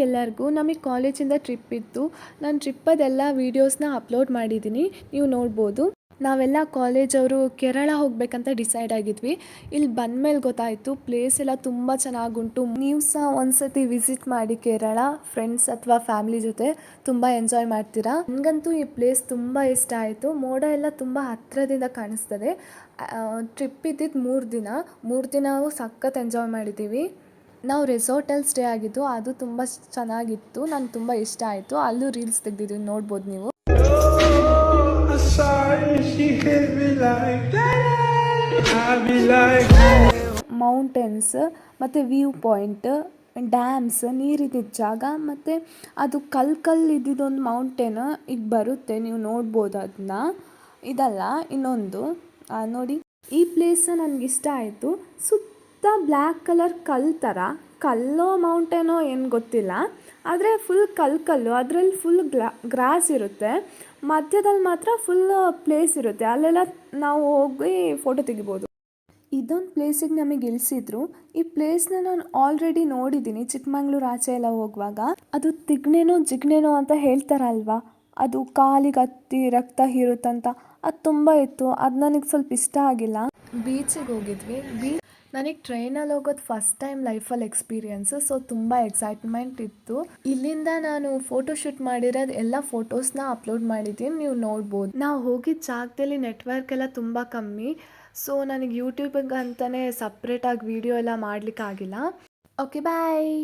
ಎಲ್ಲರಿಗೂ. ನಮಗೆ ಕಾಲೇಜಿಂದ ಟ್ರಿಪ್ ಇತ್ತು. ನಾನು ಟ್ರಿಪ್ಪದೆಲ್ಲ ವೀಡಿಯೋಸ್ನ ಅಪ್ಲೋಡ್ ಮಾಡಿದ್ದೀನಿ, ನೀವು ನೋಡ್ಬೋದು. ನಾವೆಲ್ಲ ಕಾಲೇಜವರು ಕೇರಳ ಹೋಗಬೇಕಂತ ಡಿಸೈಡ್ ಆಗಿದ್ವಿ. ಇಲ್ಲಿ ಬಂದಮೇಲೆ ಗೊತ್ತಾಯಿತು ಪ್ಲೇಸ್ ಎಲ್ಲ ತುಂಬ ಚೆನ್ನಾಗುಂಟು. ನೀವು ಸಹ ಒಂದ್ಸತಿ ವಿಸಿಟ್ ಮಾಡಿ ಕೇರಳ, ಫ್ರೆಂಡ್ಸ್ ಅಥವಾ ಫ್ಯಾಮಿಲಿ ಜೊತೆ ತುಂಬ ಎಂಜಾಯ್ ಮಾಡ್ತೀರಾ. ನನಗಂತೂ ಈ ಪ್ಲೇಸ್ ತುಂಬ ಇಷ್ಟ ಆಯಿತು. ಮೋಡ ಎಲ್ಲ ತುಂಬ ಹತ್ತಿರದಿಂದ ಕಾಣಿಸ್ತದೆ. ಟ್ರಿಪ್ ಇದ್ದಿದ್ದು 3 ದಿನ ನಾವು ಸಖತ್ ಎಂಜಾಯ್ ಮಾಡಿದ್ದೀವಿ. ನಾವು ರೆಸಾರ್ಟಲ್ಲಿ ಸ್ಟೇ ಆಗಿದ್ದು, ಅದು ತುಂಬ ಚೆನ್ನಾಗಿತ್ತು. ನನಗೆ ತುಂಬ ಇಷ್ಟ ಆಯಿತು. ಅಲ್ಲೂ ರೀಲ್ಸ್ ತೆಗೆದಿದ್ದೀವಿ, ನೋಡ್ಬೋದು ನೀವು. ಮೌಂಟೇನ್ಸ್ ಮತ್ತು ವ್ಯೂ ಪಾಯಿಂಟ್, ಡ್ಯಾಮ್ಸ್, ನೀರಿದ್ದಿದ್ದ ಜಾಗ, ಮತ್ತು ಅದು ಕಲ್ಲು ಇದ್ದಿದ್ದೊಂದು ಮೌಂಟೇನ್ ಈಗ ಬರುತ್ತೆ, ನೀವು ನೋಡ್ಬೋದು ಅದನ್ನ. ಇದಲ್ಲ, ಇನ್ನೊಂದು ನೋಡಿ. ಈ ಪ್ಲೇಸ್ ನನಗಿಷ್ಟ ಆಯಿತು. ಸುತ್ತ ಬ್ಲ್ಯಾಕ್ ಕಲರ್ ಕಲ್ಲು ಥರ, ಕಲ್ಲೋ ಮೌಂಟೇನೋ ಏನು ಗೊತ್ತಿಲ್ಲ, ಆದರೆ ಫುಲ್ ಕಲ್ಲು. ಅದರಲ್ಲಿ ಫುಲ್ ಗ್ರಾಸ್ ಇರುತ್ತೆ, ಮಧ್ಯದಲ್ಲಿ ಮಾತ್ರ ಫುಲ್ ಪ್ಲೇಸ್ ಇರುತ್ತೆ. ಅಲ್ಲೆಲ್ಲ ನಾವು ಹೋಗಿ ಫೋಟೋ ತೆಗಿಬೋದು. ಇದೊಂದು ಪ್ಲೇಸಿಗೆ ನಮಗೆ ಇಳಿಸಿದ್ರು. ಈ ಪ್ಲೇಸ್ನ ನಾನು ಆಲ್ರೆಡಿ ನೋಡಿದ್ದೀನಿ ಚಿಕ್ಕಮಂಗ್ಳೂರು ಆಚೆ ಎಲ್ಲ ಹೋಗುವಾಗ. ಅದು ಜಿಗ್ಣೆನೋ ಅಂತ ಹೇಳ್ತಾರಲ್ವಾ, ಅದು ಕಾಲಿಗೆ ಹತ್ತಿ ರಕ್ತ ಹೀರುತ್ತಂತ, ಅದು ತುಂಬ ಇತ್ತು. ಅದು ನನಗೆ ಸ್ವಲ್ಪ ಇಷ್ಟ ಆಗಿಲ್ಲ. ಬೀಚಿಗೆ ಹೋಗಿದ್ವಿ. ನನಗೆ ಟ್ರೈನಲ್ಲಿ ಹೋಗೋದು ಫಸ್ಟ್ ಟೈಮ್ ಲೈಫಲ್ಲಿ ಎಕ್ಸ್ಪೀರಿಯೆನ್ಸು. ಸೊ ತುಂಬ ಎಕ್ಸೈಟ್ಮೆಂಟ್ ಇತ್ತು. ಇಲ್ಲಿಂದ ನಾನು ಫೋಟೋಶೂಟ್ ಮಾಡಿರೋದು ಎಲ್ಲ ಫೋಟೋಸ್ನ ಅಪ್ಲೋಡ್ ಮಾಡಿದ್ದೀನಿ, ನೀವು ನೋಡ್ಬೋದು. ನಾವು ಹೋಗಿದ್ದ ಜಾಗದಲ್ಲಿ ನೆಟ್ವರ್ಕ್ ಎಲ್ಲ ತುಂಬ ಕಮ್ಮಿ. ಸೊ ನನಗೆ ಯೂಟ್ಯೂಬಿಗೆ ಅಂತಲೇ ಸಪ್ರೇಟಾಗಿ ವೀಡಿಯೋ ಎಲ್ಲ ಮಾಡಲಿಕ್ಕಾಗಿಲ್ಲ. ಓಕೆ, ಬಾಯ್.